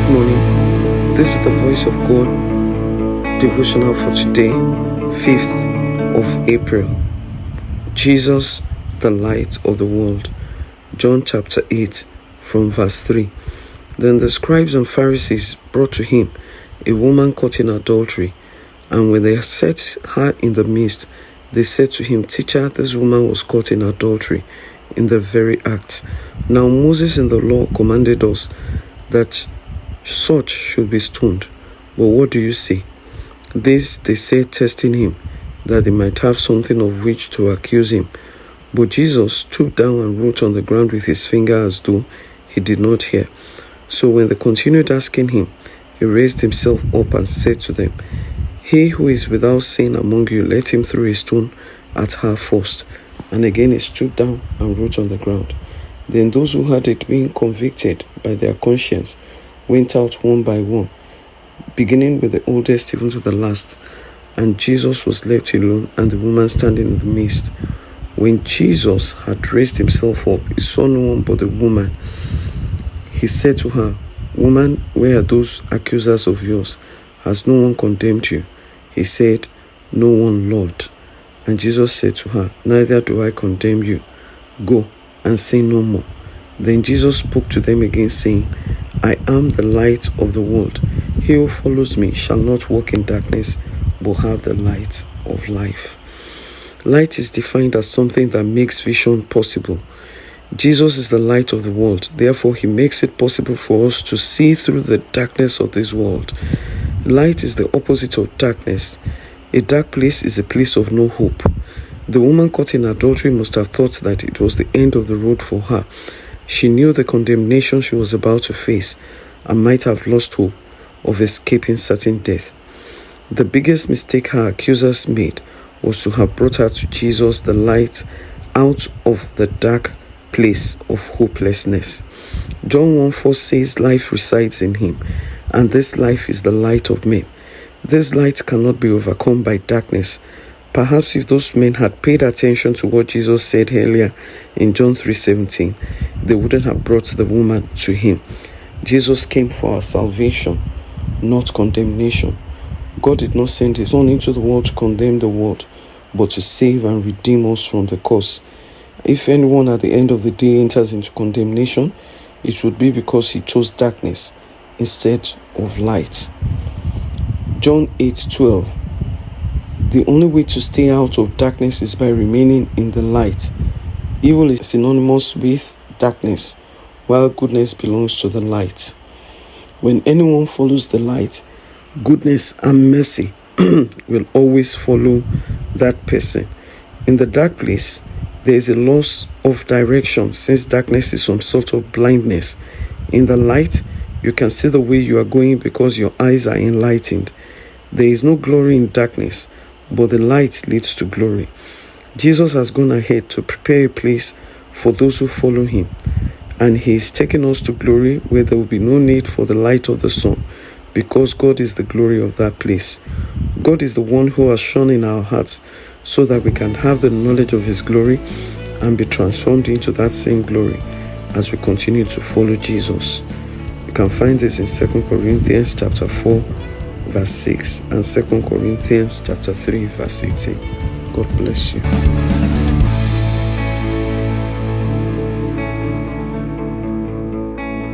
Good morning. This is the Voice of God Devotional for today, 5th of April. Jesus, the light of the world. John chapter 8 from verse 3. Then the scribes and Pharisees brought to him a woman caught in adultery, and when they set her in the midst, they said to him, Teacher, this woman was caught in adultery in the very act. Now Moses in the law commanded us that such should be stoned. But what do you say? This they said, testing him, that they might have something of which to accuse him. But Jesus stooped down and wrote on the ground with his finger as though he did not hear. So when they continued asking him, he raised himself up and said to them, He who is without sin among you, let him throw a stone at her first. And again he stooped down and wrote on the ground. Then those who had it, being convicted by their conscience, went out one by one, beginning with the oldest even to the last. And Jesus was left alone, and the woman standing in the midst. When Jesus had raised himself up, he saw no one but the woman. He said to her, Woman, where are those accusers of yours? Has no one condemned you? He said, No one, Lord. And Jesus said to her, Neither do I condemn you. Go and sin no more. Then Jesus spoke to them again, saying, I am the light of the world. He who follows me shall not walk in darkness, but have the light of life. Light is defined as something that makes vision possible. Jesus is the light of the world. Therefore, he makes it possible for us to see through the darkness of this world. Light is the opposite of darkness. A dark place is a place of no hope. The woman caught in adultery must have thought that it was the end of the road for her. She knew the condemnation she was about to face and might have lost hope of escaping certain death. The biggest mistake her accusers made was to have brought her to Jesus, the light, out of the dark place of hopelessness. John 1:4 says life resides in him, and this life is the light of men. This light cannot be overcome by darkness. Perhaps if those men had paid attention to what Jesus said earlier in John 3:17, they wouldn't have brought the woman to him. Jesus came for our salvation, not condemnation. God did not send his Son into the world to condemn the world, but to save and redeem us from the curse. If anyone at the end of the day enters into condemnation, it would be because he chose darkness instead of light. John 8:12. The only way to stay out of darkness is by remaining in the light. Evil is synonymous with darkness, while goodness belongs to the light. When anyone follows the light, goodness and mercy will always follow that person. In the dark place, there is a loss of direction, since darkness is some sort of blindness. In the light, you can see the way you are going because your eyes are enlightened. There is no glory in darkness, but the light leads to glory. Jesus has gone ahead to prepare a place for those who follow him, and he is taking us to glory where there will be no need for the light of the sun, because God is the glory of that place. God is the one who has shone in our hearts so that we can have the knowledge of his glory and be transformed into that same glory as we continue to follow Jesus. You can find this in 2 Corinthians chapter 4 verse 6 and 2 Corinthians chapter 3 verse 18. God bless you.